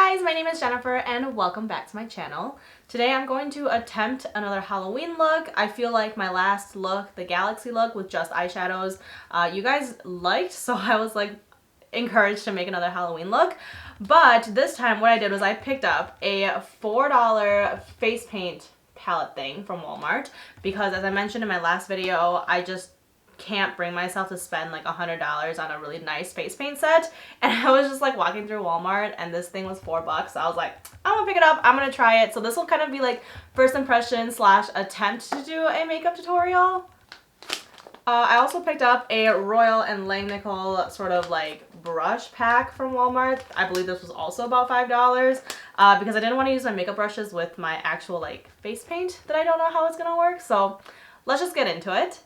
guys, my name is Jennifer and welcome back to my channel. Today I'm going to attempt another Halloween look. I feel like my last look, the Galaxy look with just eyeshadows, you guys liked, so I was like encouraged to make another Halloween look. But this time what I did was I picked up a $4 face paint palette thing from Walmart because, as I mentioned in my last video, I just can't bring myself to spend like $100 on a really nice face paint set, and I was just like walking through Walmart and this thing was $4, so I was like, I'm gonna pick it up, I'm gonna try it. So this will kind of be like first impression slash attempt to do a makeup tutorial. I also picked up a Royal and Langnickel sort of like brush pack from Walmart. I believe this was also about $5 because I didn't want to use my makeup brushes with my actual like face paint that I don't know how it's gonna work. So let's just get into it.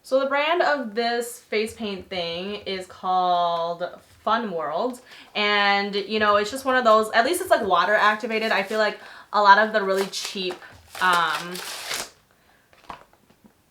So the brand of this face paint thing is called Fun World, and you know, it's just one of those, at least it's like water activated. I feel like a lot of the really cheap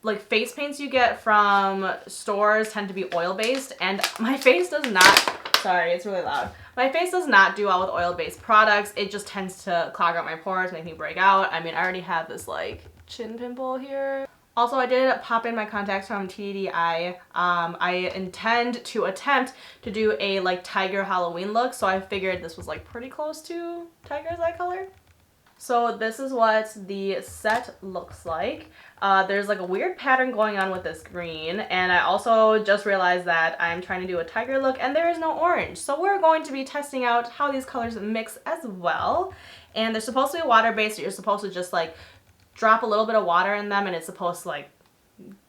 like face paints you get from stores tend to be oil based, and my face does not, sorry, it's really loud. My face does not do well with oil-based products. It just tends to clog up my pores, make me break out. I mean, I already have this like chin pimple here. Also, I did pop in my contacts from TTD Eye. I intend to attempt to do a like tiger Halloween look, so I figured this was like pretty close to tiger's eye color. So this is what the set looks like. There's like a weird pattern going on with this green, and I also just realized that I'm trying to do a tiger look and there is no orange. So we're going to be testing out how these colors mix as well. And they're supposed to be water-based, so you're supposed to just like drop a little bit of water in them and it's supposed to like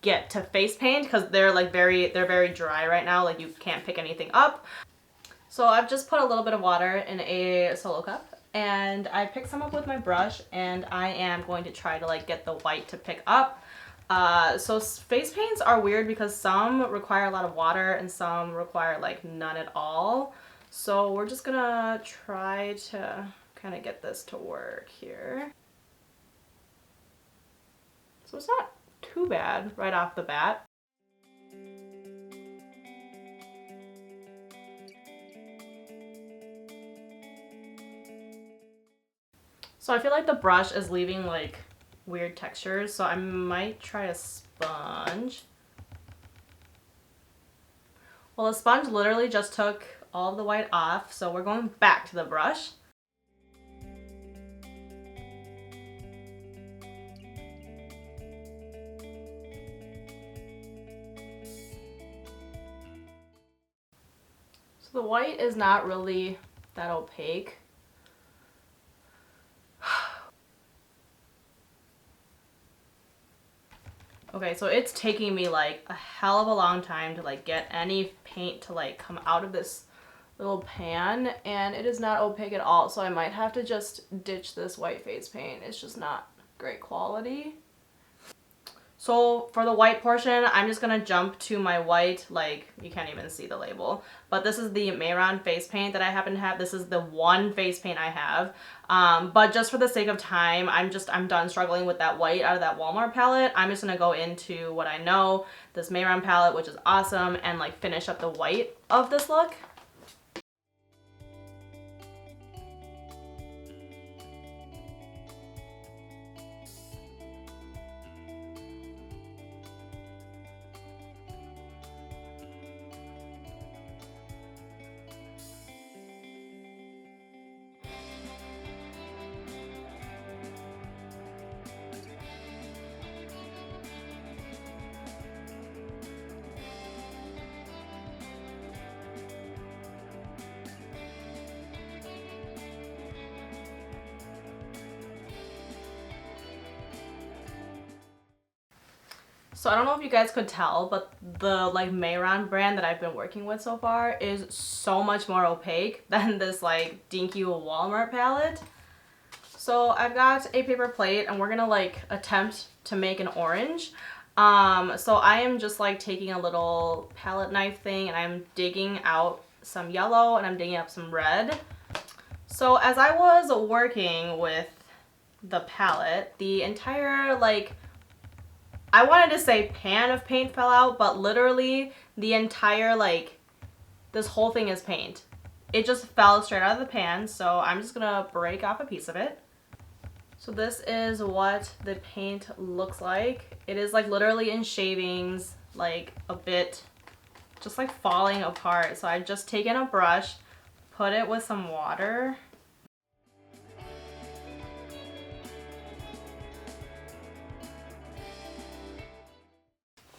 get to face paint because they're like very dry right now, like you can't pick anything up. So I've just put a little bit of water in a solo cup and I picked some up with my brush, and I am going to try to like get the white to pick up. So face paints are weird because some require a lot of water and some require like none at all. So we're just gonna try to kind of get this to work here. So it's not too bad right off the bat. So I feel like the brush is leaving like weird textures, so I might try a sponge. Well, the sponge literally just took all of the white off, so we're going back to the brush. The white is not really that opaque. Okay, so it's taking me like a hell of a long time to like get any paint to like come out of this little pan, and it is not opaque at all, so I might have to just ditch this white face paint. It's just not great quality. So for the white portion, I'm just gonna jump to my white, like you can't even see the label, but this is the Mayron face paint that I happen to have. This is the one face paint I have, but just for the sake of time, I'm done struggling with that white out of that Walmart palette. I'm just gonna go into what I know, this Mayron palette, which is awesome, and like finish up the white of this look. So I don't know if you guys could tell, but the like Mayron brand that I've been working with so far is so much more opaque than this like dinky Walmart palette. So I've got a paper plate and we're gonna like attempt to make an orange. So I am just like taking a little palette knife thing and I'm digging out some yellow and I'm digging up some red. So as I was working with the palette, the entire like, I wanted to say pan of paint fell out, but literally the entire like, this whole thing is paint. it just fell straight out of the pan, so I'm just gonna break off a piece of it. So this is what the paint looks like. It is like literally in shavings, like a bit just like falling apart. So I've just taken a brush, put it with some water.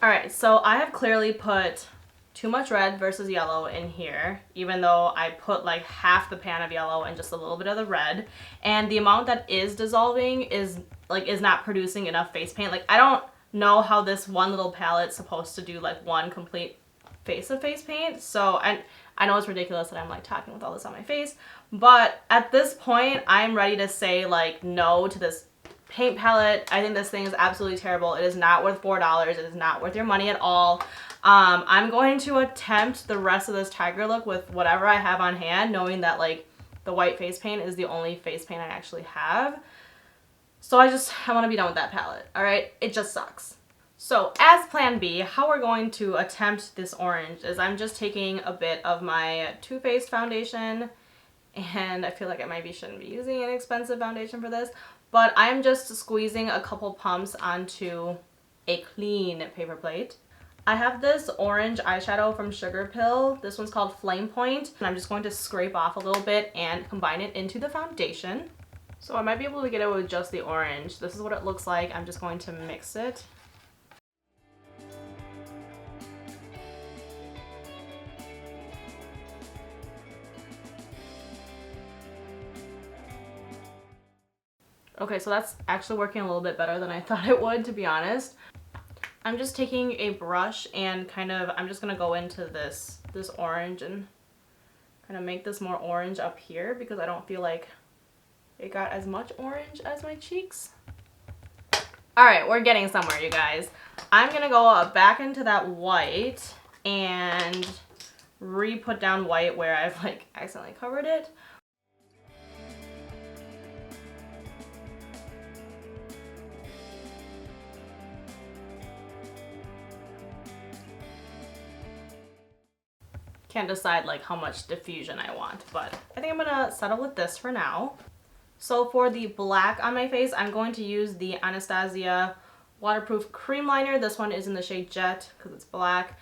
Alright, so I have clearly put too much red versus yellow in here, even though I put like half the pan of yellow and just a little bit of the red. And the amount that is dissolving is not producing enough face paint. Like, I don't know how this one little palette's supposed to do like one complete face of face paint. So I know it's ridiculous that I'm like talking with all this on my face, but at this point I'm ready to say like no to this paint palette. I think this thing is absolutely terrible. It is not worth $4. It is not worth your money at all. I'm going to attempt the rest of this tiger look with whatever I have on hand, knowing that like the white face paint is the only face paint I actually have. So I want to be done with that palette. All right, it just sucks. So as plan B, how we're going to attempt this orange is I'm just taking a bit of my Too Faced foundation, and I feel like I shouldn't be using an expensive foundation for this, but I'm just squeezing a couple pumps onto a clean paper plate. I have this orange eyeshadow from Sugar Pill. This one's called Flame Point, and I'm just going to scrape off a little bit and combine it into the foundation. So I might be able to get it with just the orange. This is what it looks like. I'm just going to mix it. Okay, so that's actually working a little bit better than I thought it would, to be honest. I'm just taking a brush and I'm just gonna go into this orange and kind of make this more orange up here because I don't feel like it got as much orange as my cheeks. All right, we're getting somewhere, you guys. I'm gonna go back into that white and re-put down white where I've like accidentally covered it. Can't decide like how much diffusion I want, but I think I'm gonna settle with this for now. So for the black on my face, I'm going to use the Anastasia waterproof cream liner. This one is in the shade Jet because it's black.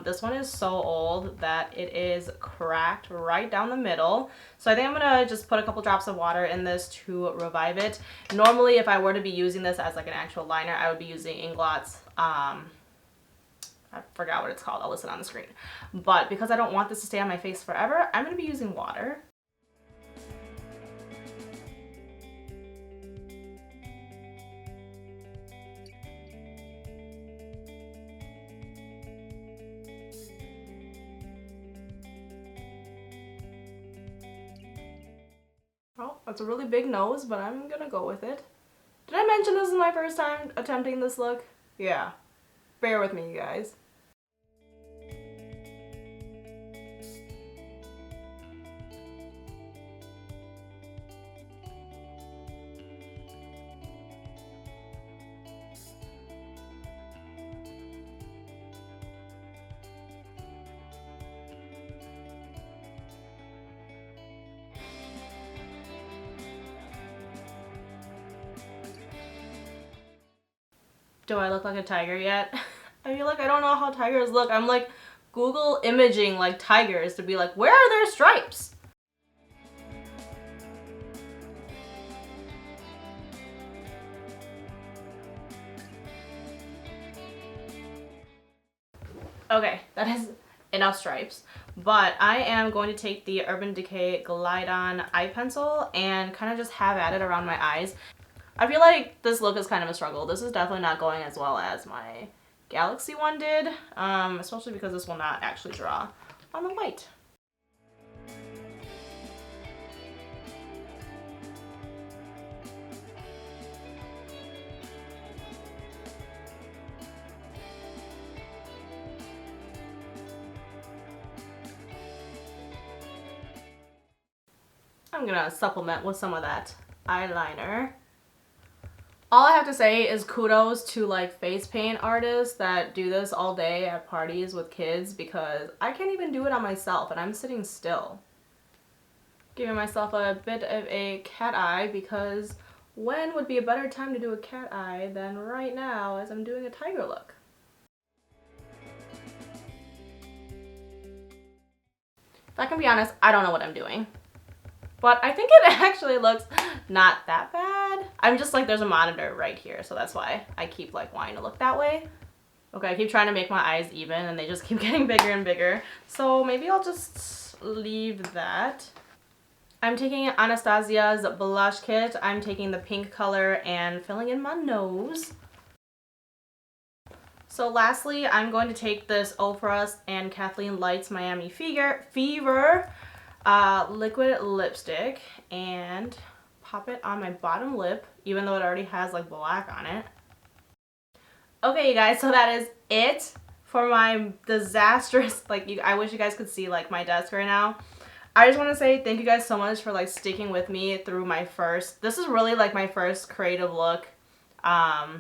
This one is so old that it is cracked right down the middle. So I think I'm gonna just put a couple drops of water in this to revive it. Normally, if I were to be using this as like an actual liner, I would be using Inglot's I forgot what it's called. I'll list it on the screen. But because I don't want this to stay on my face forever, I'm going to be using water. Oh, that's a really big nose, but I'm going to go with it. Did I mention this is my first time attempting this look? Yeah. Bear with me, you guys. Do I look like a tiger yet? I feel like I don't know how tigers look. I'm like Google imaging like tigers to be like, where are their stripes? Okay, that is enough stripes. But I am going to take the Urban Decay Glide On eye pencil and kind of just have at it around my eyes. I feel like this look is kind of a struggle. This is definitely not going as well as my Galaxy one did, especially because this will not actually draw on the white. I'm gonna supplement with some of that eyeliner. All I have to say is kudos to like face paint artists that do this all day at parties with kids, because I can't even do it on myself and I'm sitting still. giving myself a bit of a cat eye, because when would be a better time to do a cat eye than right now as I'm doing a tiger look? If I can be honest, I don't know what I'm doing. But I think it actually looks not that bad. I'm just like, there's a monitor right here, so that's why I keep like wanting to look that way. Okay, I keep trying to make my eyes even and they just keep getting bigger and bigger. So maybe I'll just leave that. I'm taking Anastasia's blush kit. I'm taking the pink color and filling in my nose. So lastly, I'm going to take this Ofra and Kathleen Light's Miami Fever liquid lipstick and pop it on my bottom lip, even though it already has like black on it. Okay, you guys, so that is it for my disastrous, like, I wish you guys could see like my desk right now. I just want to say thank you guys so much for like sticking with me through my first, this is really like my first creative look that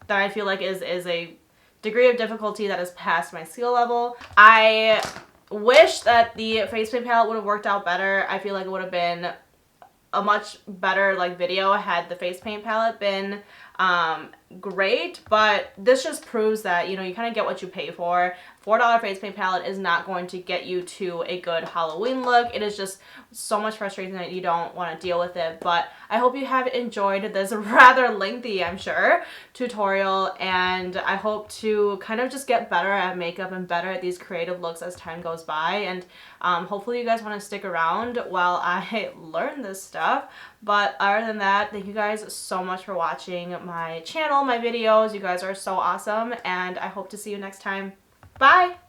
I feel like is a degree of difficulty that is past my skill level. I wish that the face paint palette would have worked out better. I feel like it would have been a much better like video had the face paint palette been great, but this just proves that, you know, you kind of get what you pay for. $4 face paint palette is not going to get you to a good Halloween look. It is just so much frustration that you don't want to deal with it. But I hope you have enjoyed this rather lengthy, I'm sure, tutorial, and I hope to kind of just get better at makeup and better at these creative looks as time goes by. And hopefully you guys want to stick around while I learn this stuff. But other than that, thank you guys so much for watching my channel, my videos. You guys are so awesome, and I hope to see you next time. Bye!